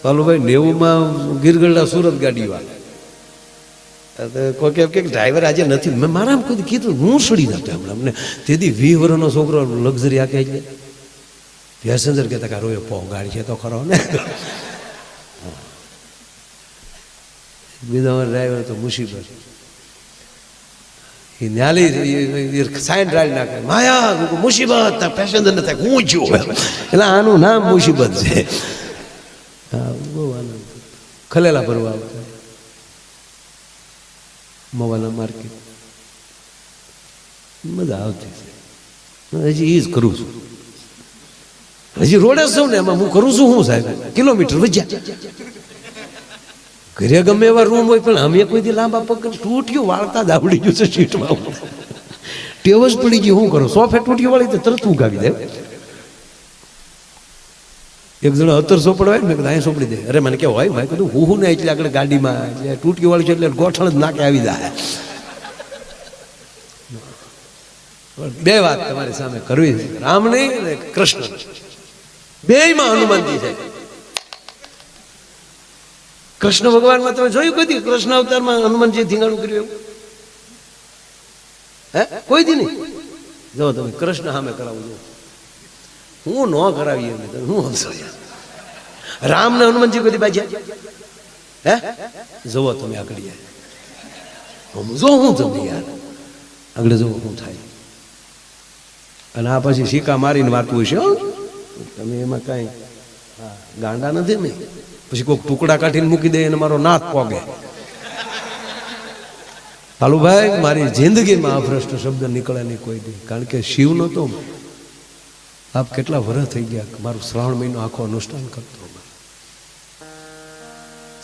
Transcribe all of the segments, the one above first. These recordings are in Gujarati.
પાલુભાઈ 90માં ગીરગઢડા સુરત ગાડી વાળા કોઈ કે ડ્રાઈવર આજે નથી. મેં મારા કોઈ કીધું હું સડી નતો હમણાં અમને તેથી 20 વર્ષનો છોકરો લક્ઝરી આખે છે. પેસેન્જર કહેતા કે રોયો પો ગાડી છે તો ખરો ને. બીજો ડ્રાઈવર તો મુસીબત એ ન્યાલી સાઈન ડ્રાઈવ નાખે માયા મુસીબત પેસેન્જર ને થાય હું છું એટલે આનું નામ મુસીબત છે. હા બહુ આનંદ ખલેલા ભરવા આવતા મવાના માર્કેટ મજા આવતી છે. હજી એ જ કરું છું હજી રોડે છું ને એમાં હું કરું છું હું સાહેબ કિલોમીટર વજ્યા ઘરે ગમે એવા રૂમ હોય પણ અમે કોઈથી લાંબા પગ તૂટ્યું વાળતા જ આવડી ગયું છે સીટમાં ટેવ જ પડી ગયું શું કરો સોફે તૂટ્યું વાળી તો તરત ઉગાવી દે. એક જણો 17 સોપડ હોય ને મેં અહીં સોપડી દે અરે મને કેવું હોય ભાઈ કીધું હું ને એટલે આગળ ગાડીમાં એટલે તૂટ્યું વાળી છે એટલે ગોઠણ જ નાકે આવી જાય. બે વાત તમારી સામે કરવી છે રામ નહીં અને કૃષ્ણ બેયમાં હનુમાનજી છે. કૃષ્ણ ભગવાનમાં તમે જોયું કદી કૃષ્ણ અવતારમાં હનુમાનજી ધીંગાણું કર્યું એવું હે કોઈ દી નહીં. જો તમે કૃષ્ણ સામે કરાવજો હું ન કરાવીએ હું સમજો રામ ને હનુમાનજી કદી બાજ્યા હે જોવો તમે આગળ જો હું તમને યાર આગળ જોવો શું થાય. અને આ પછી સિક્કા મારીને વાતું હશે તમે એમાં કઈ ગાંડા નથી ને પછી કોઈક ટુકડા કાઢીને મૂકી દે અને મારો નાક પોગે. કાલુભાઈ મારી જિંદગીમાં અભ્રષ્ટ શબ્દ નીકળે નહીં કોઈ દી કારણ કે શિવ નતો આપ કેટલા વર્ષ થઈ ગયા મારું શ્રાવણ મહિનો આખો અનુષ્ઠાન કરતો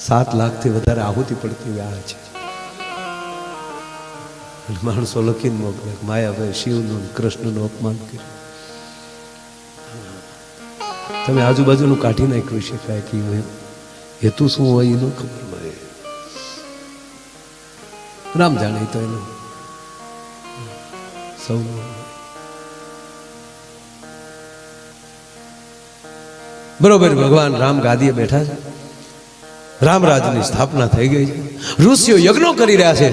7 લાખથી વધારે આહુતિ પડતી આ છે. માણસો લખીને મોકલે માયાભાઈ શિવનું કૃષ્ણનું અપમાન કર્યું. તમે આજુબાજુનું કાઢી નાખ્યું છે કાંઈ હેતુ શું હોય એનું ખબર મળે રામ જાણે તો એનું સૌ બરોબર. ભગવાન રામ ગાદીએ બેઠા છે રામરાજની સ્થાપના થઈ ગઈ છે. ઋષિઓ યજ્ઞો કરી રહ્યા છે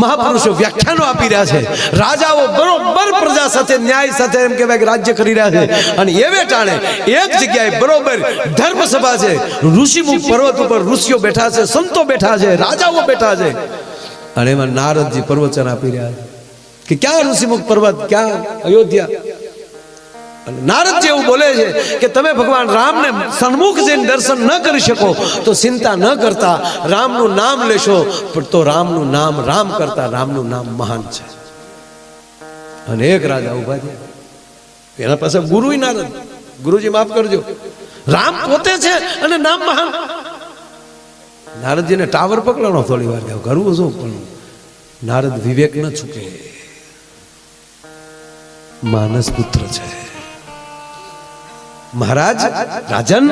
મહાપુરુષો વ્યાખ્યાનો આપી રહ્યા છે રાજાઓ બરોબર પ્રજા સાથે ન્યાય સાથે એમ કહેવાય કે રાજ્ય કરી રહ્યા છે. અને એવે ટાણે એક જગ્યાએ બરોબર ધર્મસભા છે ઋષિમુખ પર્વત ઉપર ઋષિઓ બેઠા છે સંતો બેઠા છે રાજાઓ બેઠા છે અને એમાં નારદજી પ્રવચન આપી રહ્યા છે કે ક્યાં ઋષિમુખ પર્વત ક્યાં અયોધ્યા. નારદજી એવું બોલે છે કે તમે ભગવાન રામને સન્મુખ જઈને દર્શન ન કરી શકો તો ચિંતા ન કરતા રામનું નામ લેશો તો રામનું નામ રામ કરતા રામનું નામ મહાન છે. અને એક રાજા ઉભા થયા એના પાસે ગુરુ નારદ ગુરુજી માફ કરજો રામ પોતે છે અને નામ મહાન. નારદજીને ટાવર પકડવાનો થોડી વાર કરવું શું પણ નારદ વિવેક ન ચૂકે માનસ પુત્ર છે. મહારાજ રાજન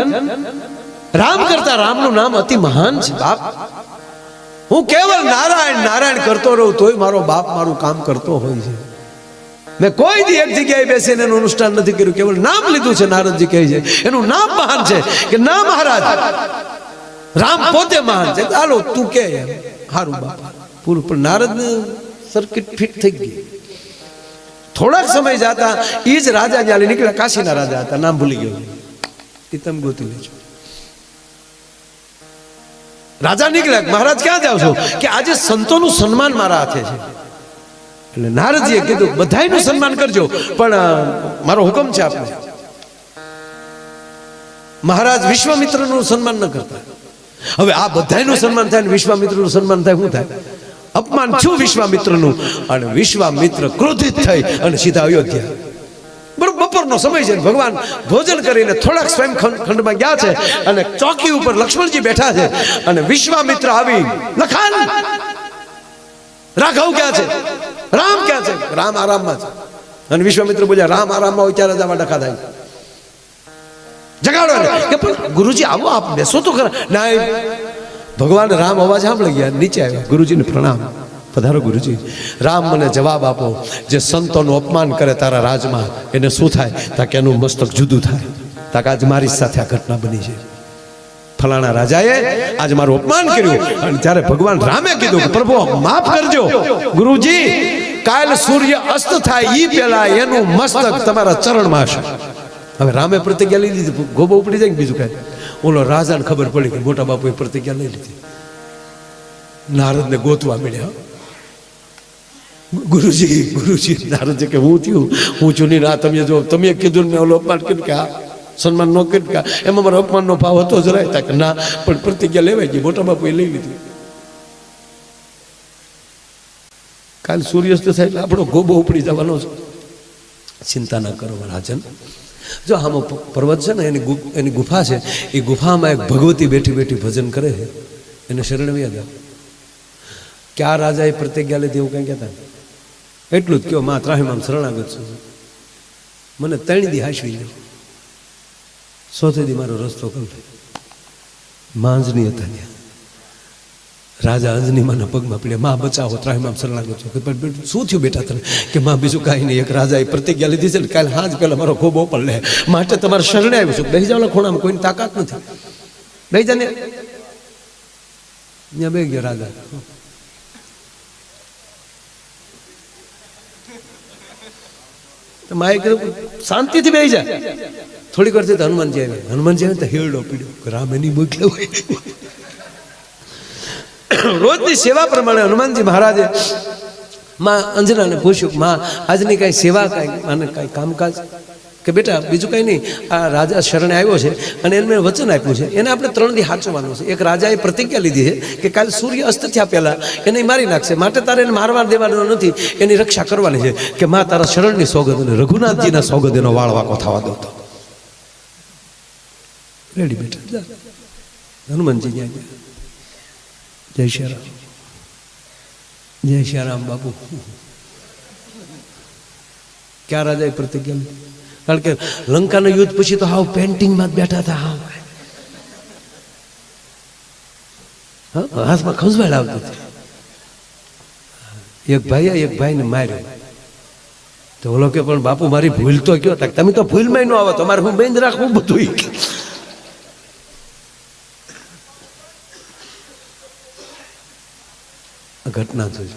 રામ કરતા રામનું નામ અતિ મહાન છે બાપ. હું કેવળ નારાયણ નારાયણ કરતો રહું તોય મારો બાપ મારું કામ કરતો હોય છે. મેં કોઈ દી એક જગ્યાએ બેસીને એનું અનુષ્ઠાન નથી કર્યું કેવળ નામ લીધું છે. નારદજી કહે છે એનું નામ મહાન છે કે ના મહારાજ રામ પોતે મહાન છે. ચાલો તું કે સારું બાપ પૂરું. પણ નારદને સર્કિટ ફિટ થઈ ગઈ. થોડાક સમય જતા એ જ રાજા જ્યાં નીકળ્યા કાશીના રાજા હતા નામ ભૂલી ગયો એ તમે ગોતી લેજો. રાજા નીકળ્યા મહારાજ ક્યાં જાવ છો કે આજે સંતોનું સન્માન મારા હાથે છે. એટલે નારદજીએ કીધું બધાયનું સન્માન કરજો પણ મારો હુકમ છે આપને. મહારાજ વિશ્વામિત્રનું સન્માન ન કરતા. હવે આ બધાયનું સન્માન થાય ને વિશ્વામિત્રનું સન્માન થાય શું થાય અપમાન છું વિશ્વામિત્રનું. અને વિશ્વામિત્ર ક્રોધિત થઈ અને સીધા અયોધ્યા. બરોબર બપોરનો સમય છે ભગવાન ભોજન કરીને થોડાક સ્વયં ખંડમાં ગયા છે અને ચોકી ઉપર લક્ષ્મણજી બેઠા છે અને વિશ્વામિત્ર આવી લખાણ રાઘવ ક્યાં છે રામ ક્યાં છે. રામ આરામમાં છે. અને વિશ્વામિત્ર બોલ્યા રામ આરામમાં હોય ત્યારે જ આમાં ડખા થાય જગાડો ને કે પણ ગુરુજી આવો આપ બેસો તો ખરા. ના ભગવાન રામ અવાજ સાંભળી ગયા નીચે આવ્યા ગુરુજીને પ્રણામ પધારો ગુરુજી. રામ મને જવાબ આપો જે સંતોનું અપમાન કરે તારા રાજમાં એને શું થાય તાકે એનું મસ્તક જુદું થાય તાકે આજ મારી સાથે આ ઘટના બની છે. ફલાણા રાજાએ આજ મારું અપમાન કર્યું. અને ત્યારે ભગવાન રામે કીધું કે પ્રભુ માફ કરજો ગુરુજી, કાલ સૂર્ય અસ્ત થાય ઈ પહેલા એનું મસ્તક તમારા ચરણમાં હશે. હવે રામે પ્રતિજ્ઞા લઈ લીધી, ગોબો ઉપડી જાય ને બીજું કાંઈ. ઓલો રાજાને ખબર પડી કે મોટા બાપુએ પ્રતિજ્ઞા લઈ લીધી. નારદને ગોતવા મળ્યા. ગુરુજી નારદ કે હું થયું, હું છું નહીં. ના તમે જો તમે કીધું ને મેં ઓલો અપમાન કર્યું કે હા સન્માન ન કર્યું કે એમાં મારો અપમાનનો ભાવ હતો જરાય કે ના, પણ પ્રતિજ્ઞા લેવાય ગઈ, મોટા બાપુએ લઈ લીધી. કાલ સૂર્યાસ્ત થાય એટલે આપણો ગોબો ઉપડી જવાનો છે. ચિંતા ના કરો રાજન. જો આમાં પર્વત છે ને એની ગુફા છે, એ ગુફામાં એક ભગવતી બેઠી બેઠી ભજન કરે છે, એને શરણ વ્યા. ક્યાં રાજાએ પ્રતિજ્ઞા લીધી એવું કંઈ કહેતા એટલું જ કયો, માં ત્રાહીમામ શરણાગત છું, મને 3 દી હાંસવી લો, 100 દી મારો રસ્તો કરી. માં અંજની હતા ત્યાં, રાજા અંજની માના પગમાં પડ્યા, માં બચાવો, ત્રાહીમામ શરણાગત છું. શું થયું બેટા તને? કે માં બીજું કાંઈ નહીં, એક રાજાએ પ્રતિજ્ઞા લીધી છે ને કાલે હાજ પહેલા મારો ખોબો પર લે, માટે તમારે શરણે આવ્યું છું. બેસી જાવ ખૂણામાં, કોઈની તાકાત નથી. બેસી જા ને. ત્યાં બે ગયા રાજા. માએ કીધું શાંતિથી બેસી જાય. થોડીક વાર થઈ તો હનુમાનજી આવ્યા. હનુમાનજી આવે તો હેરડો પીડ્યો કે રામ એની મોકલે હોય. રોજની સેવા પ્રમાણે હનુમાનજી મહારાજે માં અંજનાને પૂછ્યું, માં આજની કાંઈ સેવા, કાંઈ આને કાંઈ કામકાજ? કે બેટા બીજું કાંઈ નહીં, આ રાજા શરણે આવ્યો છે અને એને મેં વચન આપ્યું છે, એને આપણે 3 દી સાચવવાનું છે. એક રાજાએ પ્રતિજ્ઞા લીધી છે કે કાલે સૂર્ય અસ્ત થયા પહેલા એને મારી નાખશે, માટે તારે એને મારવા દેવાનો નથી, એની રક્ષા કરવાની છે. કે માં તારા શરણની સોગદ અને રઘુનાથજીના સોગદ એનો વાળ વાકો થવા દો તો રેડી બેટા. હનુમાનજી ત્યાં ગયા. જય શ્રી રામ, જય શ્રી રામ બાપુ. ક્યાં રાજાએ પ્રતિજ્ઞા લીધી? કારણ કે લંકાનું યુદ્ધ પછી તો હાવ પેન્ટિંગમાં જ બેઠા હતા. હાથમાં ખંજવાળ આવતી હતી. એક ભાઈને માર્યો તો ઓલો કે પણ બાપુ મારી ભૂલ તો કયો? તમે તો ભૂલમાં ન આવો, તમારે હું બેન રાખવું બધું. ઘટના જોઈ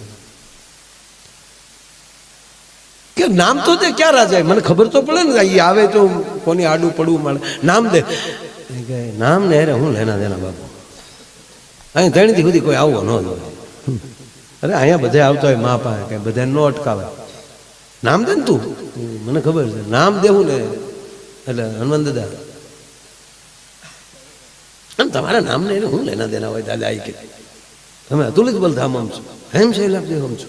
કે નામ તો દે. ક્યાં રાજા? મને ખબર તો પડે ને, એ આવે તો કોની આડું પડવું મળે. નામ દે. નામ ને અરે હું લેના દેના બાપુ, અહીં 3 દી સુધી કોઈ આવવો ન જોઈએ. અરે અહીંયા બધા આવતો હોય મા પાસે, કઈ બધા ન અટકાવે. નામ દે ને તું, મને ખબર છે નામ દેવું ને. એટલે હનુમાન દાદા અને તમારા નામ ને હું લેના દેના હોય દાદા? આવી કે તમે અતુલિત બલધામ આમ છો, હેમ શૈલાપ દેવ આમ છો,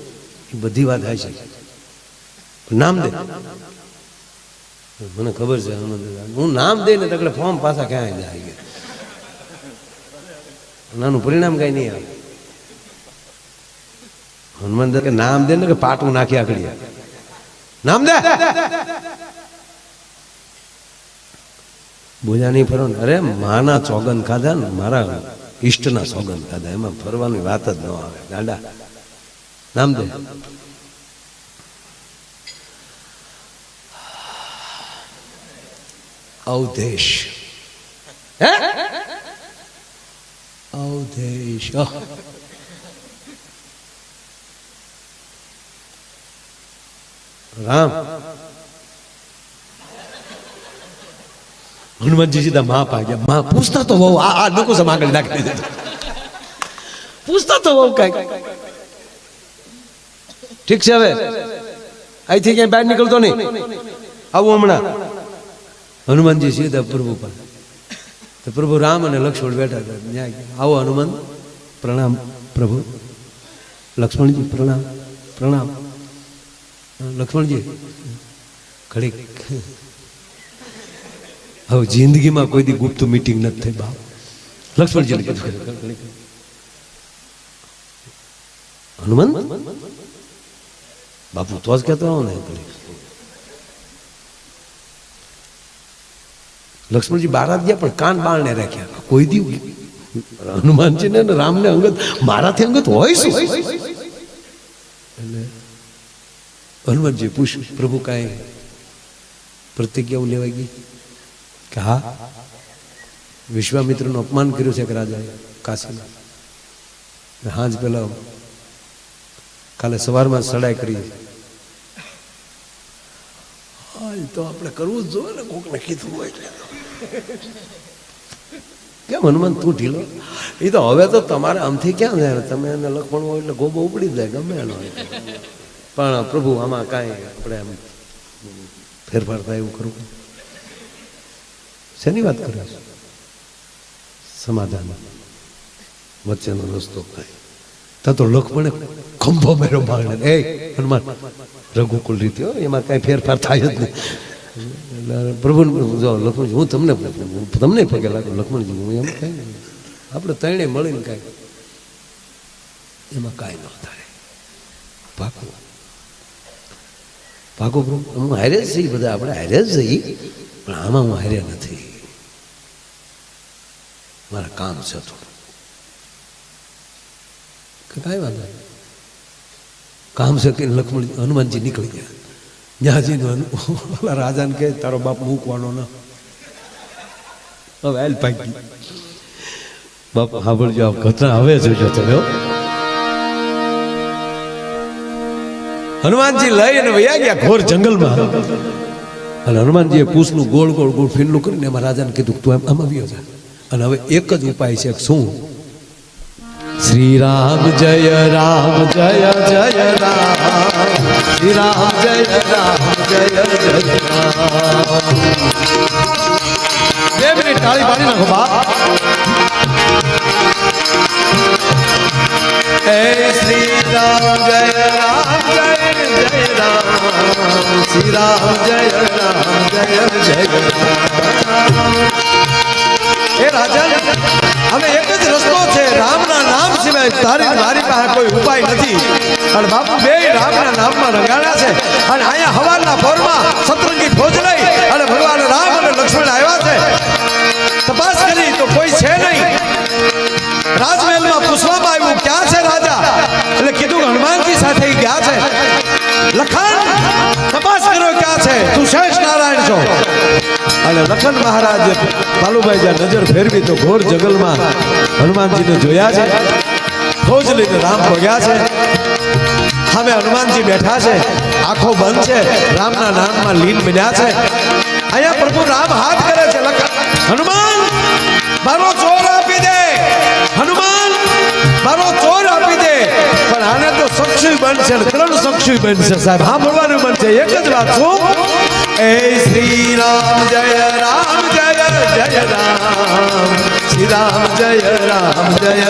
એ બધી વાત થાય છે. નામ દે. મને ખબર છે હું નામ દે ને તકડે ફોર્મ પાછા ક્યાં જાય, નાનું પરિણામ કઈ નહીં આવે. હનુમાન કે નામ દે ને કે પાટું નાખી આકડી નામ દે. બોજા નહીં ફરો ને. અરે માના સોગંદ ખાધા ને, મારા ઈષ્ટના સોગંદ ખાધા, એમાં ફરવાની વાત જ ન આવે ગાંડા. નામ દે. અવધેશ, અવધેશ. રામ. હનુમાનજી સીધા માં પા ગયા. માં પૂછતા તો બહુ આ લોકો સમ આગળ નાખી દીધું. પૂછતા તો બહુ કઈ ઠીક છે. હવે અહીંથી ક્યાંય બહાર નીકળતો નહીં, આવું હમણાં. હનુમાનજી સીધા પ્રભુ પાસે. તો પ્રભુ રામ અને લક્ષ્મણ બેઠા હતા. આવો હનુમાન, પ્રણામ પ્રભુ. લક્ષ્મણજી પ્રણામ. પ્રણામ લક્ષ્મણજી. ઘડીક હવે જિંદગીમાં કોઈ દી ગુપ્ત મીટિંગ નથી થઈ બાપ. લક્ષ્મણજીને કીધું હનુમાન બાપુ તો જ કહેતો આવો ને. લક્ષ્મણજી બારા ગયા પણ કાન બાળને રાખ્યા. કોઈ દી હનુમાનજી ને રામને અંગત મારાથી અંગત હોય શું? એટલે હનુમાનજી પૂછ્યું પ્રભુ કાંઈ પ્રતિજ્ઞાઓ લેવાઈ ગઈ? કે હા. વિશ્વામિત્રનું અપમાન કર્યું છે કે રાજાએ કાશીમાં. હાંજ પેલા કાલે સવારમાં સડાઈ કરી. હા એ તો આપણે કરવું જ જોઈએ ને, કોકને કીધું હોય એટલે. કેમ હનુમાન તું ઢીલો? એ તો હવે તો તમારે આમથી ક્યાં જાય, તમે એને લખવાનું હોય એટલે ગોબો ઉપડી જાય ગમે એનો. પણ પ્રભુ આમાં કાંઈ આપણે એમ ફેરફાર થાય એવું કરવું. શેની વાત કરે છે? સમાધાન વચ્ચેનો રસ્તો કાંઈ તા તો લખમણે ખંભો મેરો માગણે એ હનુમાન રઘુકુલ રીતે એમાં કાંઈ ફેરફાર થાય જ નહીં. એટલે પ્રભુ જો લક્ષ્મણજી હું તમને પગે લાગુ લક્ષ્મણજી હું એમ કાંઈ નહીં, આપણે ત્રણેય મળીને કાંઈ એમાં કાંઈ ન થાય. ભાગો ભાગો પ્રભુ, હું હારે જ જઈ, બધા આપણે હારે જ જઈ, પણ આમાં હું હારે નથી. મારા કામ છે થોડું. કાંઈ વાંધો નહીં, કામ છે કે લક્ષ્મણ હનુમાનજી નીકળી ગયા. ત્યાં જઈને ઓલા રાજાને કહે તારો બાપ મૂકવાનો ના. હવે હાલ ભાગી બાપ સાંભળજો આ ઘટના હવે જોજો તમે. હનુમાનજી લઈ અને વયા ગયા ઘોર જંગલમાં. અને હનુમાનજીએ પૂછનું ગોળ ગોળ ગોળ ફીંડલું કરીને એમાં રાજાને કીધું તું આમ આવ્યો છે. અને હવે એક જ ઉપાય છે, શું? શ્રી રામ જય રામ જય જય રામ, શ્રી રામ જય રામ જય જય રામ. 2 મિનિટ તાળી પાડી નાખો બાપ. હે શ્રી રામ જય રામ જય જય રામ, શ્રી રામ જય રામ જય જય રામ. એ રાજા હવે એક જ રસ્તો છે, રામના નામ સિવાય તારી મારી પાસે કોઈ ઉપાય નથી. અને બાપુ બે રામના નામમાં રંગાડ્યા છે. અને અહીંયા હવારના પોરમાં સતરંગી ફોજ લઈ અને ભગવાન રામ અને લક્ષ્મણ આવ્યા છે. તપાસ કરી તો કોઈ છે નહીં. રાજમહેલમાં પૂછવામાં આવ્યું ક્યાં છે રાજા, એટલે કીધું હનુમાનજી સાથે ગયા છે. લખન તપાસ કર્યો ક્યાં છે, તું શેષ નારાયણ છો. અને લખન મહારાજ બાલુભાઈ જ્યાં નજર ફેરવી તો ઘોર જંગલમાં હનુમાનજીને જોયા છે. ફોજ લઈને રામ પગ્યા છે. સામે હનુમાનજી બેઠા છે, આંખો બંધ છે, રામના નામમાં લીન બન્યા છે. અહીંયા પ્રભુ રામ હાથ કરે છે, હનુમાન મારો ચોર આપી દે, હનુમાન મારો ચોર આપી દે. પણ આને તો સક્ષી બનશે, 3 સક્ષી બનશે સાહેબ. હા બોલવાનું બનશે. એક જ વાત શું? એ શ્રી રામ જય રામ જય જય રામ, શ્રી રામ જય રામ જય.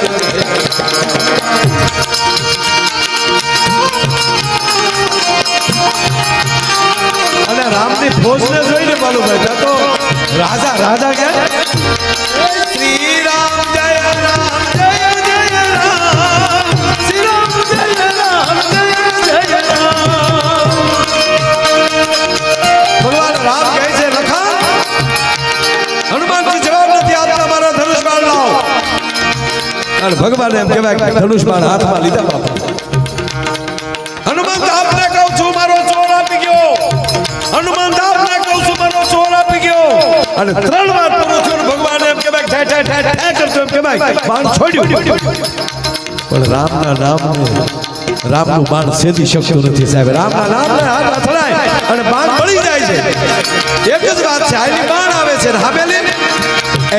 અને રામની ફોજને જોઈને બાલુભાઈ તો રાજા રાજા ગયા. શ્રી રામ જય રામ જય જય રામ, શ્રી રામ જય રામ જય જય રામ. ભગવાન રામ કહે છે લખન, હનુમાનજી જવાબ નથી આપતા, મારા ધનુષ બાણ લાવો. અને ભગવાન એમ કહેવાય કે ધનુષ બાણ હાથમાં લીધા બાપા. હનુમાન આપને કહું છું મારો ચોર આપી ગયો, હનુમાન આપને કહું છું મારો ચોર આપી ગયો. અને 3 વાર પૂરું થયું. ભગવાન એમ કહેવાય ઠે ઠે ઠે ઠે કરતો એમ કહેવાય બાણ છોડ્યું. પણ રામના નામને રામનું બાણ સેદી શકતું નથી સાહેબ. રામના નામને હાથ અથડાય અને બાણ મળી જાય છે. એક જ વાત છે, આની બાણ આવે છે હામેલી.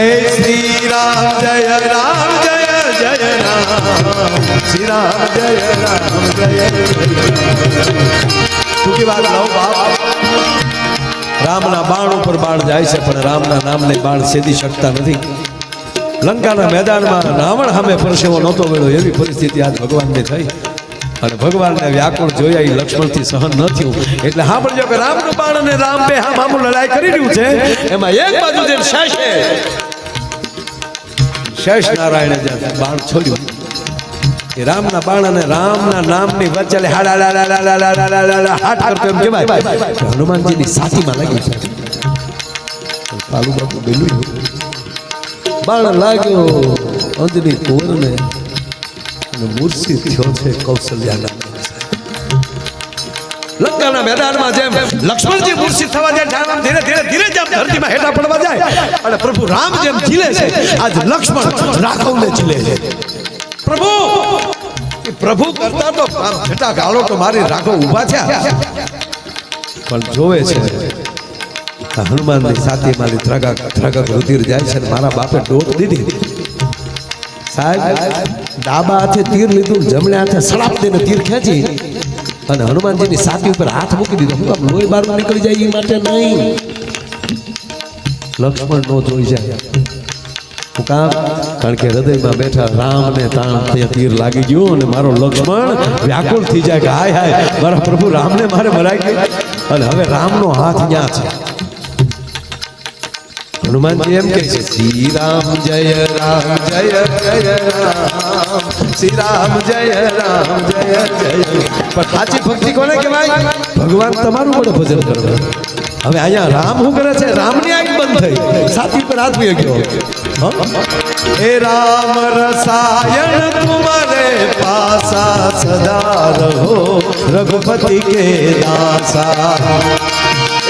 એ શ્રી રામ જય રામ જય જય રામ, શ્રી રામ જય રામ જય જય. ટૂંકી વાત લાવ બાપ. રામના બાણ ઉપર બાણ જાય છે પણ રામના નામને બાણ સેદી શકતા નથી. લંકાના મેદાનમાં રાવણ સામે પરસેવો નહોતો મળ્યો એવી પરિસ્થિતિ આજ ભગવાનને થઈ. અને ભગવાનને વ્યાકુળ જોયા એ લક્ષ્મણથી સહન ન થયું. એટલે સાંભળજો કે રામનું બાણ અને રામ બે હામું લડાઈ કરી રહ્યું છે. એમાં એક બાજુ જે શેષ નારાયણે જે બાણ છોડ્યું એ રામના બાણ અને રામના નામની વચ્ચે હાટ કરતો એમ કહેવાય હનુમાનજીની છાતીમાં લાગી છે. પાલુ બાપુ બેલું બાણ લાગ્યો અંજની કોરને અને મૂર્છિત થયો છે કૌશલ્યાના. લંકાના મેદાનમાં જેમ લક્ષ્મણજી મૂર્છિત થવા જાય ત્યારે ધીરે ધીરે ધીરે જેમ ધરતીમાં હેઠા પડવા જાય અને પ્રભુ રામ જેમ ઝીલે છે આજ લક્ષ્મણ રાઘવને ઝીલે છે પ્રભુ કરતા તો છટા ગાળો તો મારી રાઘવ ઊભા થયા પણ જોવે છે હનુમાનની સાથી મારી ત્રગક રુધિર જાય છે મારા બાપે ડોટ દીધી સાહેબ ડાબા હાથે તીર લીધું જમણે હાથે સડાપ દઈને તીર ખેંચી અને હનુમાનજીની છાતી ઉપર હાથ મૂકી દીધો હું કામ લોહી બહાર નીકળી જાય એ માટે નહીં લક્ષ્મણ નો જોઈ જાય હું કામ કારણ કે હૃદયમાં બેઠા રામને તાણ તીર લાગી ગયું અને મારો લક્ષ્મણ વ્યાકુળ થઈ જાય કે હાય હાય મારા પ્રભુ રામને મારે મરાઈ ગયું અને હવે રામનો હાથ ત્યાં છે હનુમાનજી એમ કહે છે શ્રી રામ જય રામ જય જય રામ શ્રી રામ જય રામ જય જય પણ સાચી ભક્તિ કોને કહેવાય ભગવાન તમારું પણ ભજન કરવું હવે અહીંયા રામ શું કરે છે રામની આંખ બંધ થઈ સાથી પર હાથ મૂકી ગયો એ રામ રસાયણ તુમારે પાસા સદા રહો રઘુપતિ કે દાસા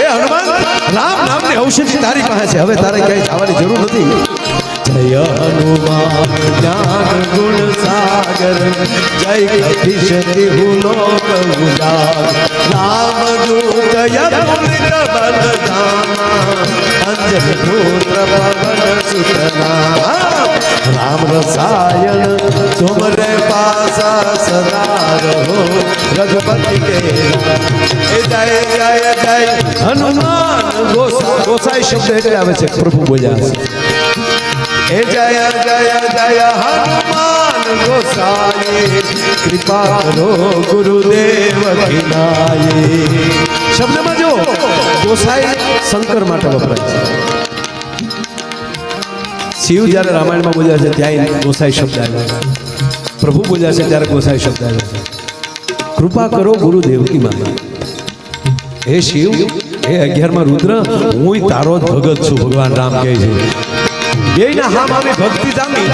એ હનુમાન રામ નામની ઔષધિ તારી પાસે છે હવે તારે ક્યાંય જવાની જરૂર નથી જય હનુમાન જ્ઞાન ગુણ સાગર જય કપીશતિ હુલોક ઉજાગર રામ દૂત યદુનિત બલધામા અંજન પુત્ર પવન સુતના રામ રસાયણ તુમરે પાસા સદા રહો રઘુપતિ કે જય જય જય હનુમાન ગોસાઈ શબ્દ એટલે આવે છે પ્રભુ બોલ્યા હે જય જય જય હનુમાન ગોસાઈ કૃપા કરો ગુરુદેવ ખિનાય શબ્દમાં જો ગોસાઈ શંકર માટે વપરાય છે શિવ જ્યારે રામાયણમાં બોલ્યા છે ત્યાં ગોસાઈ શબ્દ આવ્યો પ્રભુ બોલ્યા છે ત્યારે ગોસાઈ શબ્દ આવ્યો છે કૃપા કરો ગુરુદેવ કી માતા હે શિવ હે 11માં રુદ્ર હું તારો જ ભગત છું ભગવાન રામ કહે છે બેયના હામ આવી ભક્તિ જામી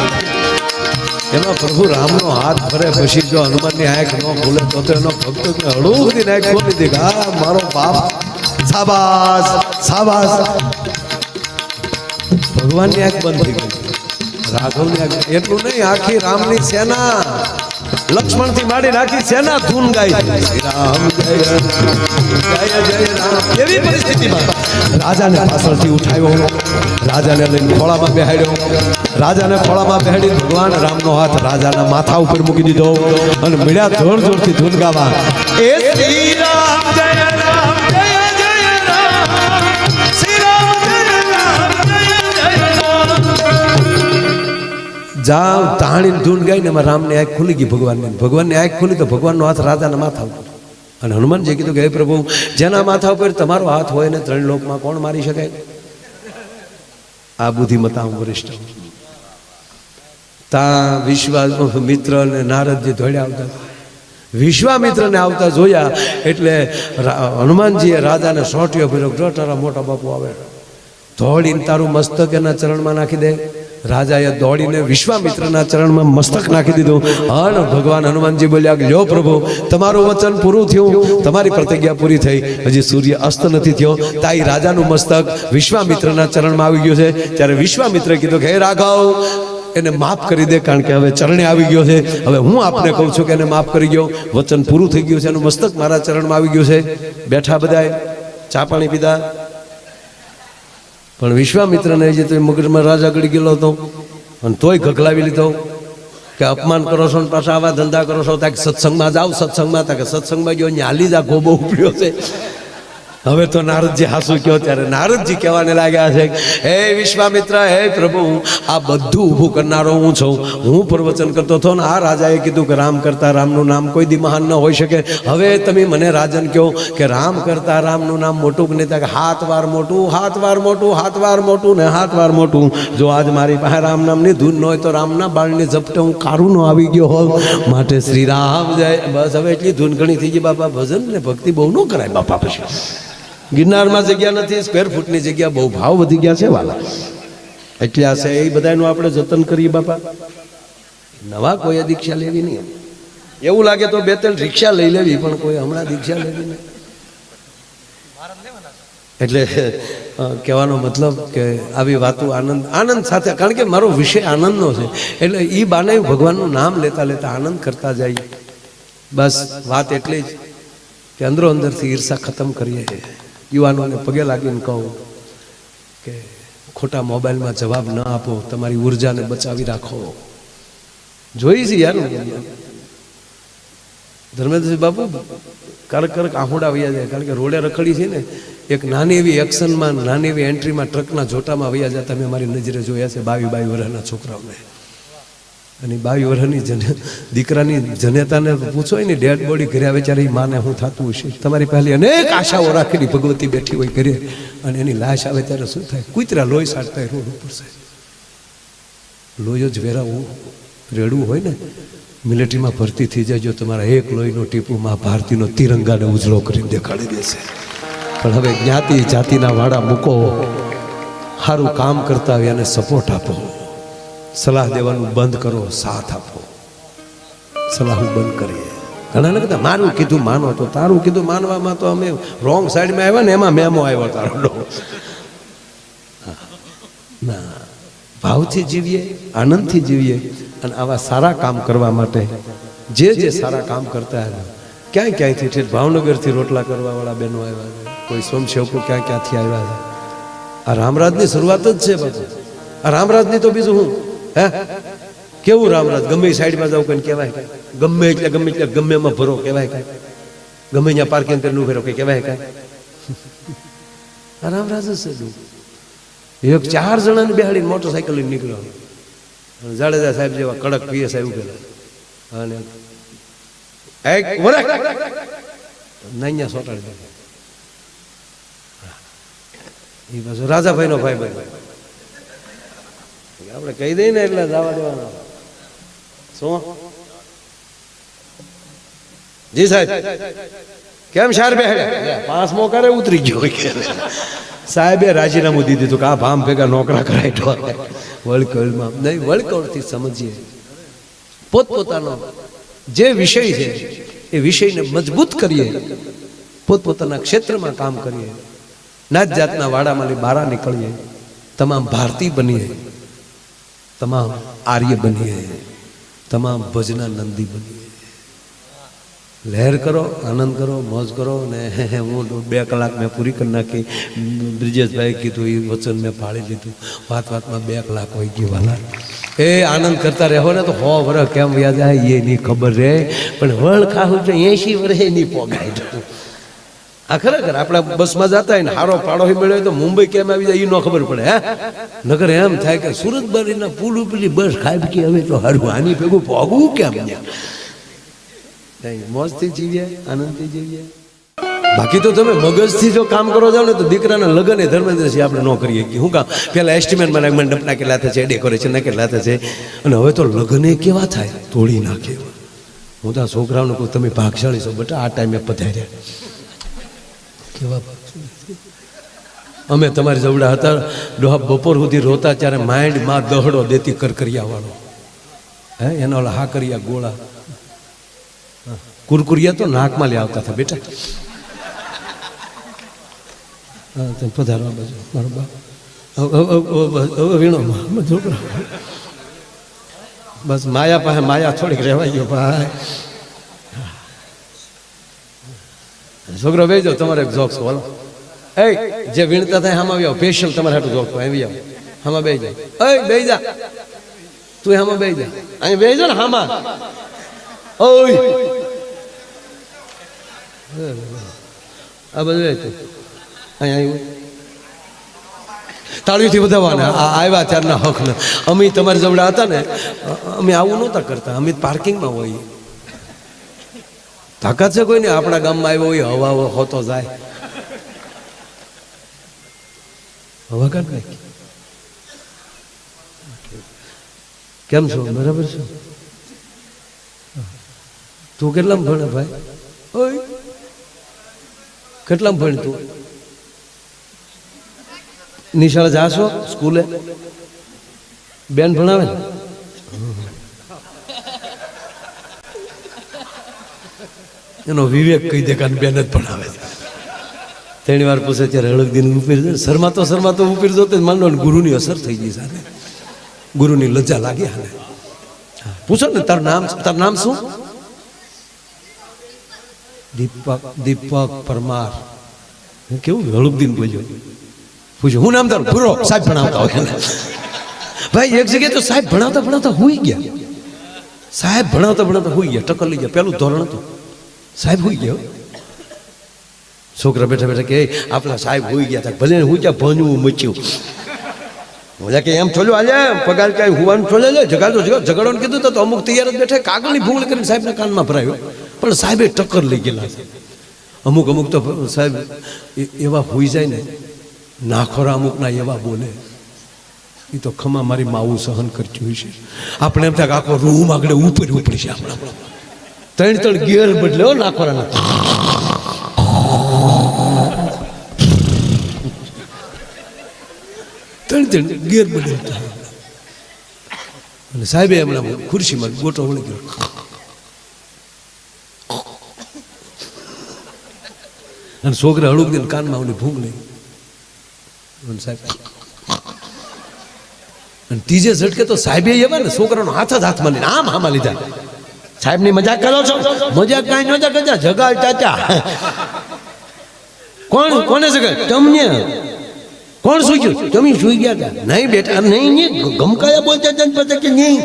એમાં પ્રભુ રામનો હાથ ફરે પછી જો હનુમાનની આંખ ન ખોલે તો એનો ભક્તને હળુથી આંખ ખોલી દે આ મારો બાપ શાબાશ શાબાશ ભગવાનની આંખ બંધ થઈ ગઈ રાઘવની આંખ એટલું નહીં આખી રામની સેના લક્ષ્મણ થી માંડી નાખી સેના ધૂન ગાય શ્રી રામ જય જય રામ એવી પરિસ્થિતિમાં રાજાને પાછળથી ઉઠાવ્યો રાજાને લઈને ખોળામાં બેહાડ્યો રાજાને ખોળામાં બેહાડી ભગવાન રામનો હાથ રાજાના માથા ઉપર મૂકી દીધો અને મળ્યા જોર જોરથી ધૂન ગાવા એ શ્રી રામ જય રામ જય જય રામ શ્રી રામ જય રામ જય જય રામ જાવ તાણીને ધૂન ગાઈને એમાં રામની આંખ ખુલી ગઈ ભગવાનની આંખ ખુલી તો ભગવાનનો હાથ રાજાના માથા ઉપર અને હનુમાનજી કીધું કે હે પ્રભુ જેના માથા ઉપર તમારો હાથ હોય ને 3 લોકમાં કોણ મારી શકાય આ બુદ્ધિમતા વરિષ્ઠ તા વિશ્વામિત્ર અને નારદજી દોડ્યા આવતા વિશ્વામિત્રને આવતા જોયા એટલે હનુમાનજીએ રાજાને સોટ્યો ફેર્યો તારા મોટા બાપુ આવે દોડીને તારું મસ્તક એના ચરણમાં નાખી દે રાજાએ દોડીને વિશ્વામિત્રના ચરણમાં મસ્તક નાખી દીધું અને ભગવાન હનુમાનજી બોલ્યા કે લ્યો પ્રભુ તમારું વચન પૂરું થયું તમારી પ્રતિજ્ઞા પૂરી થઈ હજી સૂર્ય અસ્ત નથી થયો તાઈ રાજાનું મસ્તક વિશ્વામિત્રના ચરણમાં આવી ગયું છે ત્યારે વિશ્વામિત્રે કીધું કે હે રાઘવ એને માફ કરી દે કારણ કે હવે ચરણે આવી ગયો છે હવે હું આપને કહું છું કે એને માફ કરી ગયો વચન પૂરું થઈ ગયું છે એનું મસ્તક મારા ચરણમાં આવી ગયું છે બેઠા બધાએ ચા પાણી પીધા પણ વિશ્વામિત્રને જે તો મગજમાં રાજા ગળી ગયેલો હતો અને તોય ગગલાવી લીધો કે અપમાન કરો છો ને પાછા આવા ધંધા કરો છો ત્યાં સત્સંગમાં જાઓ સત્સંગમાં કે સત્સંગમાં ગયો હાલી જા ગોબો ઉપડ્યો છે હવે તો નારદજી હાસુ કયો ત્યારે નારદજી કહેવાને લાગ્યા છે હે વિશ્વામિત્ર હે પ્રભુ આ બધું ઊભું કરનારો હું છું હું પ્રવચન કરતો હતો ને આ રાજાએ કીધું કે રામ કરતા રામનું નામ કોઈ દી મહાન ન હોઈ શકે હવે તમે મને રાજન કહો કે રામ કરતા રામનું નામ મોટું કે નહીં કે 7 વાર મોટું 7 વાર મોટું 7 વાર મોટું ને 7 વાર મોટું જો આજ મારી પાસે રામ નામની ધૂન ન હોય તો રામના બાળને ઝપટે હું કારું નો આવી ગયો હોઉં માટે શ્રી રામ જય બસ હવે એટલી ધૂન ઘણી થઈ ગઈ બાપા ભજન ને ભક્તિ બહુ ન કરાય બાપા પછી ગિરનારમાં જગ્યા નથી સ્ક્વેર ફૂટની જગ્યા બહુ ભાવ વધી ગયા છે વાલા એટલે આ છે એ બધાનું આપણે જતન કરીએ બાપા નવા કોઈએ દીક્ષા લેવી નહીં એવું લાગે તો 2-3 રિક્ષા લઈ લેવી પણ કોઈ હમણાં દીક્ષા લેવી નહીં એટલે કહેવાનો મતલબ કે આવી વાતો આનંદ સાથે, કારણ કે મારો વિષય આનંદનો છે, એટલે એ બાને ભગવાનનું નામ લેતા લેતા આનંદ કરતા જાય. બસ વાત એટલી જ કે અંદરો અંદરથી ઈર્ષા ખતમ કરીએ. યુવાનોને પગે લાગીને કહું કે ખોટા મોબાઈલમાં જવાબ ન આપો, તમારી ઉર્જાને બચાવી રાખો. જોઈ છે યાર ધર્મેન્દ્રસિંહ બાપુ કરક આંખોડા વૈયા જાય, કારણ કે રોડે રખડી છે ને, એક નાની એવી એક્શનમાં, નાની એવી એન્ટ્રીમાં ટ્રકના જોટામાં વૈયા જતા મેં મારી નજરે જોયા છે 22 વર્ષના છોકરાઓને. અને 22 વર્ષની દીકરાની જનેતાને પૂછો ને, ડેડ બોડી ઘરે આવે ત્યારે એ માને શું થતું હશે. તમારી પહેલી અનેક આશાઓ રાખેલી ભગવતી બેઠી હોય ઘરે, અને એની લાશ આવે ત્યારે શું થાય? કૂતરા લોહી સાટતા રોડ ઉપર છે. લોહી જ વેરાવું રેડવું હોય ને, મિલિટરીમાં ભરતી થઈ જાય, જો તમારા એક લોહીનો ટીપુમાં ભારતીનો તિરંગાને ઉજળો કરીને દેખાડી દેશે. પણ હવે જ્ઞાતિ જાતિના વાડા મૂકો, સારું કામ કરતા હોય એને સપોર્ટ આપો, સલાહ દેવાનું બંધ કરો, સાથ આપો. સલાહ બંધ કરીએ. ઘણા ને કહેતા મારું કીધું માનો, તો તારું કીધું માનવામાં તો અમે રોંગ સાઈડમાં આવ્યા ને, એમાં મેમો આવ્યો તારો. ના, ભાવથી જીવીએ, આનંદથી જીવીએ. અને આવા સારા કામ કરવા માટે જે સારા કામ કરતા હતા, ક્યાંયથી ભાવનગરથી રોટલા કરવાવાળા બહેનો આવ્યા છે, કોઈ સ્વયંસેવકો ક્યાંથી આવ્યા છે. આ રામરાજની શરૂઆત જ છે બધું. આ રામરાજની તો બીજું હું હે કેવું રામરાજ, ગમે સાઈડમાં જાવ કઈ કહેવાય, ગમે એટલે ગમે એમાં ભરો કહેવાય, કાંઈ ગમે ત્યાં પાર્કિંગ કરીને ઉભેરો કઈ કહેવાય, કાંઈ આ રામરાજ જ છે. એક 4 જણાને બેહાડીને મોટરસાઇકલ લઈને નીકળ્યો. જાડેજા સાહેબ જેવા કડક પીએસ આવ્યું પેલા, અને એક વરખ નૈયા સોટાડી દે. એ પાછો રાજાભાઈ નો ભાઈ આપણે કહી દઈએ ને એટલે જવા દેવાનો. શું જી સાહેબ કેમ શાર બેહાડ્યા? 5મો કરે ઉતરી ગયો. સાહેબે રાજીનામું દીધું હતું કે આ ભામ ભેગા નોકરા કરાય. વળકળમાં નહીં, વળકળથી સમજીએ. પોતપોતાનો જે વિષય છે એ વિષયને મજબૂત કરીએ, પોતપોતાના ક્ષેત્રમાં કામ કરીએ, નાત જાતના વાડામાંથી બહાર નીકળીએ, તમામ ભારતીય બનીએ, તમામ આર્ય બનીએ, તમામ ભજના નંદી બનીએ. લહેર કરો, આનંદ કરો, મોજ કરો. ને હું 2 કલાક મેં પૂરી કરી નાખી. બ્રિજેશભાઈ કીધું એ વચન મેં પાળી લીધું. વાતમાં 2 કલાક હોય ગઈ વાલા. એ આનંદ કરતા રહો ને તો 100 વર્ષ કેમ વ્યા જાય એ નહીં ખબર રહે, પણ વળ ખાવું તો 80 વર્ષે નહીં પોગાય. આ ખરેખર આપણા બસમાં જતા હોય ને હારો પાડો મળ્યો તો મુંબઈ કેમ આવી જાય એ ન ખબર પડે. હે નગર એમ થાય કે સુરતબારીના પુલ ઉપરની બસ ખાઈ કે હવે તો હારું આની ભેગું પોગવું કેમ? મોજથી જીવીએ, આનંદથી જીવીએ. બાકી તો તમે મગજથી જો કામ કરો જાવ ને તો દીકરાના લગ્ન ધર્મેન્દ્રસિંહ આપણે ન કરીએ. શું કામ? પેલા એસ્ટિમેટ મંડપના કેટલા થશે, ડેકોરેશનના કેટલા થશે, અને હવે તો લગ્ન કેવા થાય તોડી નાખે. હું તો આ છોકરાઓને કહું તમે ભાગશાળી છો બેટા, આ ટાઈમે પધાર્યા. કેવા અમે તમારી જવડા હતા ડોહા બપોર સુધી રોતા ત્યારે માઇન્ડ માં દહડો દેતી કરકરિયા વાળો. હે એના ઓલા હાકરિયા ગોળા કુરકુરિયા તો નાકમાં લઈ આવતા હતા બેટા. હા તમે પધારવા બાજુ મારો બાપ વીણો છોકરા. બસ માયા પાસે માયા થોડીક રહેવાઈ ગયો ભાઈ. છોકરો બે જાઓ, તમારે એક જોક્સ બોલો. એ જે વીણતા થાય હામાં આવો, સ્પેશિયલ તમારે હાટું જોક્સ આવી આવો. હામાં બે જા, એ બે જા, તું હામાં બે જા, અહીં બે જા ને હામાં. ઓય આ બધું અહીંયા તાળીઓથી વધારવાના આવ્યા ત્યારના હક ને. અમે તમારી જવડા હતા ને, અમે આવું નહોતા કરતા, અમે પાર્કિંગમાં હોઈએ. તાકાત છે કોઈ ને આપણા ગામમાં આવ્યો હોય હવા હોતો જાય, હવા કાઢ નાખી. કેમ છો? બરાબર છે. તું કેટલામાં ભણે ભાઈ? ઓય કેટલામાં ભણ તું? નિશાળે જાશો સ્કૂલે? બેન ભણાવે ને? એનો વિવેક કહી દે કે બેન જ ભણાવે છે. ત્રણ વાર પૂછે ત્યારે હળગદીને ઉપીર શરમાતો ઉપીર જોતે માનો ગુરુની અસર થઈ ગઈ સાથે ગુરુની લજ્જા લાગી હાલે પૂછો ને તારું નામ શું દીપક પરમાર કેવું હળગદીન બોલ્યો પૂછો હું નામ તારું પૂરો સાહેબ ભણાવતા હોય ભાઈ એક જગ્યાએ તો સાહેબ ભણાવતા હુઈ ગયા સાહેબ ભણાવતા હુઈ ગયા ટક્કર લઈ ગયા પેલું ધોરણ હતું સાહેબ હુઈ ગયો છોકરા બેઠા કે આપણા સાહેબ હોઈ ગયા હતા ભલે હું ક્યાં ભણવું મચ્યું મજા કે એમ છોલ્યો આજે પગાર ક્યાંય હોવાનું છોલે લે ઝઘડવાનું કીધું તો અમુક તૈયાર જ બેઠા કાગળની ભૂંગળી કરીને સાહેબના કાનમાં ભરાયો પણ સાહેબે ટક્કર લઈ ગયેલા છે અમુક તો સાહેબ એવા હોઈ જાય ને નાખોરા અમુકના એવા બોલે એ તો ખમા મારી માવું સહન કરતી હોય છે આપણે એમ થાય આખો રૂમ આગળ ઉપર છે આપણા ત્રણ ગેર બદલ્યો નાખોરાના ત્રણ ગેર બદલતા અને સાહેબે હમણાં ખુરશીમાં ગોટો વળી ગયો અને છોકરા હળુક દઈને કાનમાં ઓલી ભૂંગ લઈ સાહેબ અને ત્રીજે ઝટકે તો સાહેબે એવા ને છોકરાનો હાથ જ હાથમાં લઈને આમ હામાં લીધા સાહેબની મજાક કરો છો મજાક કાંઈ ન કરતા જગાડ ચાચા કોને જગાડ તમને કોણ સુઈ ગયું તમે સુઈ ગયા હતા નહીં બેટા નહીં ગમકાયા બોલતા હતા પછી કે નહીં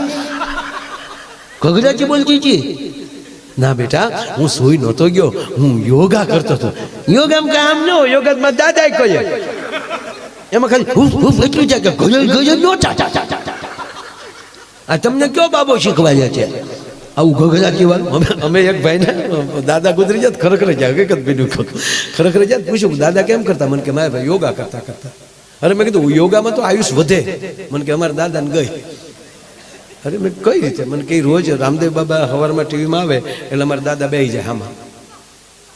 ગગડાથી બોલતી હતી ના બેટા હું સુઈ નહોતો ગયો હું યોગા કરતો હતો યોગામાં કામ ન હોય યોગામાં દાદા કહે એમાં ખાલી હું એટલું છે કે ગજલ નો આ તમને કયો બાબો શીખવાડ્યા છે આવું ગગડાથી વાત અમે એક ભાઈને દાદા ગુજરી જાત ખરેખર જાય હકીકત બીજું ખરેખર જાત પૂછ્યું દાદા કેમ કરતા મને કે મારા ભાઈ યોગા કરતા અરે મેં કીધું યોગામાં તો આયુષ વધે મને કે અમારા દાદાને ગઈ અરે મેં કઈ રીતે મને કઈ રોજ રામદેવ બાબા સવારમાં ટીવીમાં આવે એટલે અમારા દાદા બેસી જાય હામાં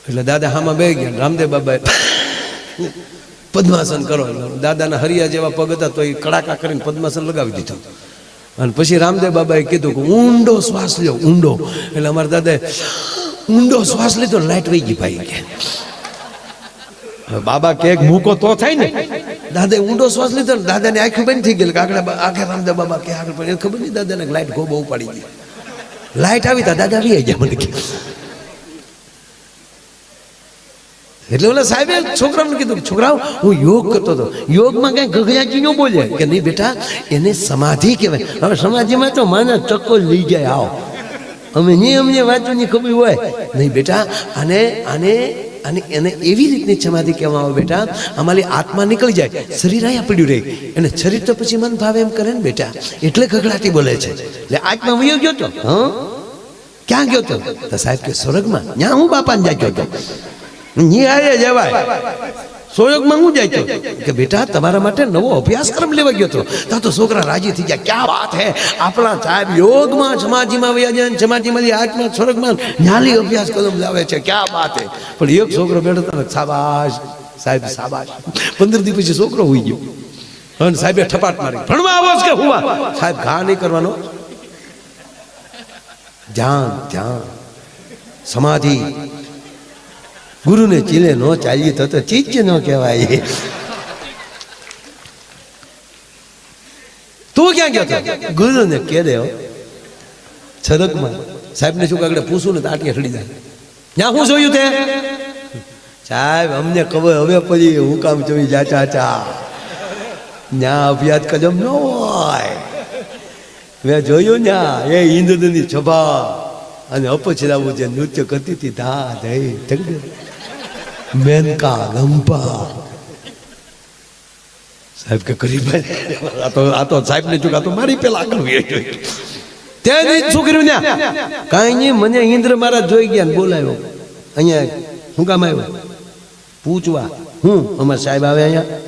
એટલે દાદા હામાં બેસી ગયા રામદેવ બાબાએ પદ્માસન કરો દાદાના હરિયા જેવા પગ હતા તો એ કડાકા કરીને પદ્માસન લગાવી દીધું અને પછી રામદેવ બાબાએ કીધું કે ઊંડો શ્વાસ લ્યો ઊંડો એટલે અમારા દાદાએ ઊંડો શ્વાસ લીધો લાઈટ વહી ગઈ ભાઈ કે બાબા કે મૂકો તો થાય ને દાદાએ ઊંડો શ્વાસ લીધો ને દાદાની આંખો બંધ થઈ ગઈ આગળ રામદેવ બાબા કે આગળ પણ ખબર નહીં દાદાને લાઈટ બહુ પાડી ગઈ લાઈટ આવી તા દાદા આવી ગયા મને એટલે ઓલા સાહેબે છોકરાઓને કીધું છોકરાઓ હું યોગ કરતો હતો યોગમાં કઈ ગગયાજી ન બોલે કે નહીં બેટા એને સમાધિ કહેવાય હવે સમાધિમાં તો માના ચક્કો લઈ જાય આવો અમે નહીં અમને વાંચવાની ખબર હોય નહીં બેટા આને એને એવી રીતની સમાધિ કહેવામાં આવે બેટા અમારી આત્મા નીકળી જાય શરીર અહીંયા પડ્યું રહે અને શરીર તો પછી મન ભાવે એમ કરે ને બેટા એટલે ગગડાટી બોલે છે એટલે આત્મા વયો ગયો તો હા ક્યાં ગયો તો સાહેબ કે સ્વર્ગમાં ત્યાં હું બાપાને જાય ગયો હતો જવાય સોયોગમાં હું જાય કે બેટા તમારા માટે નવો અભ્યાસક્રમ લેવા ગયો હતો ત્યાં તો છોકરા રાજી થઈ ગયા ક્યાં વાત હે આપણા સાહેબ યોગમાં સમાધિમાં વયા જાય સમાધિમાં આત્મા સ્વર્ગમાં ન્યાલી અભ્યાસક્રમ લાવે છે ક્યાં વાત હે પણ એક છોકરો બેઠો હતો શાબાશ સાહેબ શાબાશ 15 દિવસ પછી છોકરો હોઈ ગયો અને સાહેબે ઠપાટ મારી ભણવા આવો કે હુવા સાહેબ ઘા નહીં કરવાનો ધ્યાન સમાધિ ગુરુને ચીલે નો ચાલીએ તો ચીજ ન કહેવાય તું ક્યાં ગયો હતો ગુરુને કે દે છરકમાં સાહેબને શું આગળ પૂછું ને તો આટલી હડી જાય ત્યાં શું જોયું તે સાહેબ અમને ખબર હવે પછી હું કામ જોઈ જા ચાચા ત્યાં અભ્યાસ કદમ ન હોય મેં જોયું ત્યાં એ ઇન્દ્રની સભા અને અપછરાવું જે નૃત્ય કરતી હતી ધા ધઈ મેનકા ગંપા સાહેબ કે ગરીબાઈ આ તો સાહેબ ને ચૂક આ તો મારી પેલા આગળ ત્યાં છોકરીઓ ને કાંઈ નહીં મને ઇન્દ્ર મહારાજ જોઈ ગયા ને બોલાવ્યો અહીંયા શું કામ આવ્યો પૂછવા હું અમારા સાહેબ આવે અહીંયા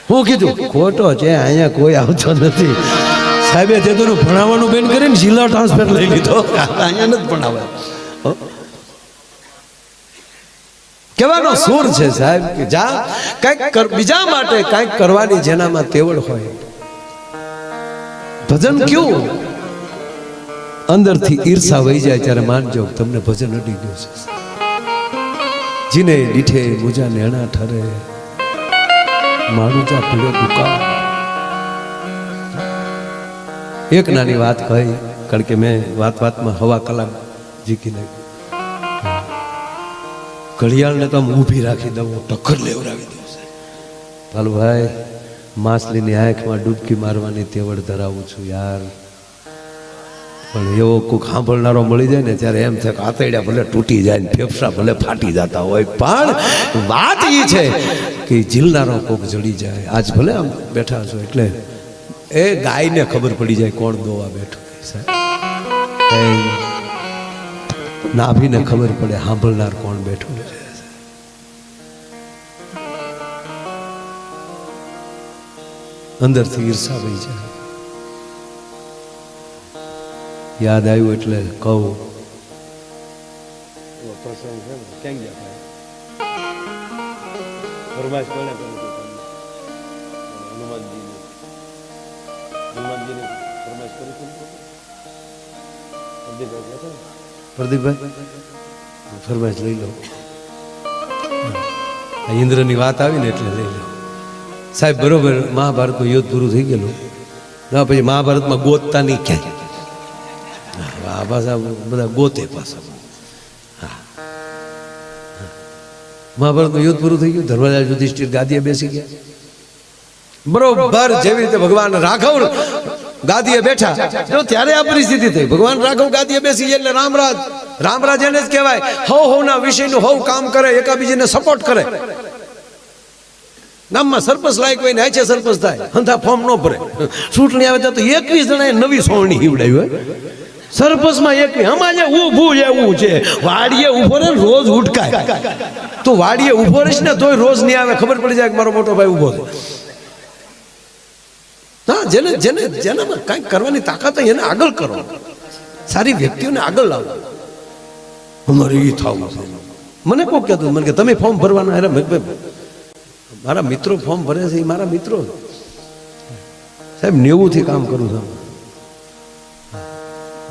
હું કીધું ખોટો છે અહીંયા કોઈ આવતો નથી સાહેબે તે તો ભણાવવાનું બેન કરીને જિલ્લા ટ્રાન્સફર લઈ લીધો અહીંયા નથી ભણાવે કહેવાનો સુર છે સાહેબ કે જા કંઈક બીજા માટે કંઈક કરવાની જેનામાં તેવડ હોય ભજન કેવું અંદરથી ઈર્ષા વહી જાય ત્યારે માનજો તમને ભજન અડી ગયું છે જીને દીઠે મુજા નેણા ઠરે મારું જા પીડો દુકા. એક નાની વાત કહી, કારણ કે મેં વાતમાં હવા કલાક જીકી નાખી. ઘડિયાળને તો આમ ઊભી રાખી દઉં, ટક્કર લેવડાવી દઉં છે. ભાલુભાઈ, માછલીની આંખમાં ડૂબકી મારવાની તેવડ ધરાવું છું યાર. પણ એવો કોઈક સાંભળનારો મળી જાય ને ત્યારે એમ થાય કે આતરડા ભલે તૂટી જાય ને ફેફસા ભલે ફાટી જતા હોય, પણ વાત એ છે કે ઝીલનારો કોક જડી જાય. આજ ભલે આમ બેઠા છો એટલે એ ગાયને ખબર પડી જાય કોણ દોવા બેઠું સાહેબ. નાભીને ખબર પડે સાંભળનાર કોણ બેઠું છે. અંદરથી ઈર્ષા વહી જાય. યાદ આવ્યું એટલે કહું, પ્રદીપભાઈ ફરમાઈશ લઈ લો. ઇન્દ્રની વાત આવી ને એટલે લઈ લો સાહેબ. બરોબર, મહાભારતનું યુદ્ધ પૂરું થઈ ગયેલું ના, પછી મહાભારતમાં ગોતતા નહીં ક્યાંય. આ પાછા બધા ગોતે પાછા. મહાભારતનું યુદ્ધ પૂરું થઈ ગયું, ધર્મરાજ યુધિષ્ઠિર ગાદીએ બેસી ગયા. બરોબર જેવી રીતે ભગવાન રાઘવ ગાદીએ બેઠા ત્યારે આ પરિસ્થિતિ થઈ. ભગવાન રાઘવ ગાદીએ બેસી ગયા એટલે રામરાજ એને જ કહેવાય હવના વિષયનું હવ કામ કરે, એકાબીજીને સપોર્ટ કરે. ગામમાં સરપંચ લાયક હોય ને છે સરપંચ થાય, હંધા ફોર્મ ન ભરે. ચૂંટણી આવે તો 21 જણાએ નવી સોવણી હીવડાવી હોય. સરપંચમાં 21 અમારે ઊભું એવું છે. વાડીએ ઉભો રહે રોજ ઉઠકાય. તો વાડીએ ઉભો રહીશ ને તોય રોજ નહીં આવે, ખબર પડી જાય કે મારો મોટો ભાઈ ઉભો છે. હા, જેનામાં કંઈક કરવાની તાકાત હોય એને આગળ કરો. સારી વ્યક્તિઓને આગળ લાવો. અમારે એ થવું છે. મને કોઈ કહેતું, મને કે તમે ફોર્મ ભરવાના. અરે મારા મિત્રો ફોર્મ ભરે છે, એ મારા મિત્રો સાહેબ. 90 થી કામ કરું છું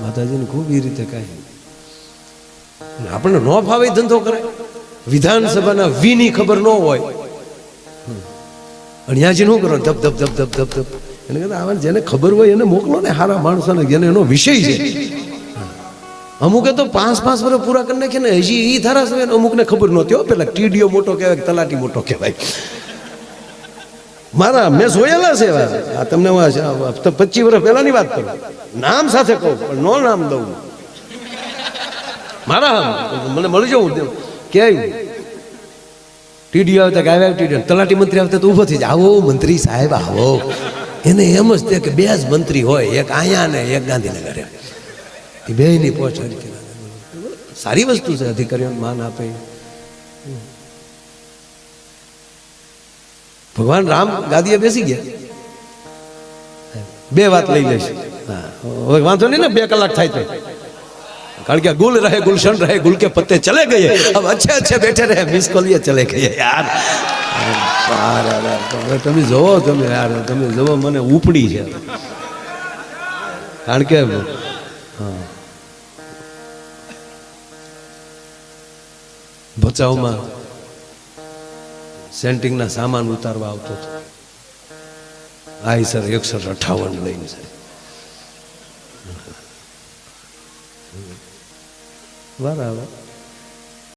માતાજીને ખૂબ એ રીતે કાંઈ આપણને ન ફાવે ધંધો કરે. વિધાનસભાના વીની ખબર ન હોય અણિયાજી શું કરો, ધપ ધપ ધપ ધપ ધપ ધપ. એને કહેતા આવા જેને ખબર હોય એને મોકલો ને, સારા માણસોને, જેને એનો વિષય છે. અમુકે તો 5 વર્ષ પૂરા કરી નાખે ને હજી એ ધારાસભ્ય અમુકને ખબર નહોતી હો. પેલા ટીડીઓ મોટો કહેવાય, તલાટી મોટો કહેવાય. મારા મેં જોયેલા છે. આ તમને 25 વર્ષ પહેલાની વાત કરું, નામ સાથે કહું પણ નો નામ દઉં. મારા મને મળી જવું કે ટીડીઓ આવતા કે આવ્યા, ટીડીઓ તલાટી મંત્રી આવતા તો ઊભો થઈ જાય, આવો મંત્રી સાહેબ આવો. એને એમ જ તે કે 2 જ મંત્રી હોય, એક અહીંયા ને એક ગાંધીનગર. એ બેની પહોંચ સારી વસ્તુ છે, અધિકારીઓને માન આપે. ભગવાન રામ ગાદીએ બેસી ગયા. 2 વાત લઈ લઈશ. હવે વાંધો નહીં ને, 2 કલાક થાય તો, કારણ કે ગુલ રહે ગુલશન રહે, ગુલ કે પત્તે ચલે ગયે, अब अच्छे अच्छे बैठे रहे, मिस कॉल चले गए यार. તમે જોવો, તમે યાર તમે જોવો, મને ઉપડી છે. કારણ કે ભચાઉમાં સેન્ટિંગના સામાન ઉતારવા આવતો હતો. આઈ સર 158 લઈને છે. બરાબર.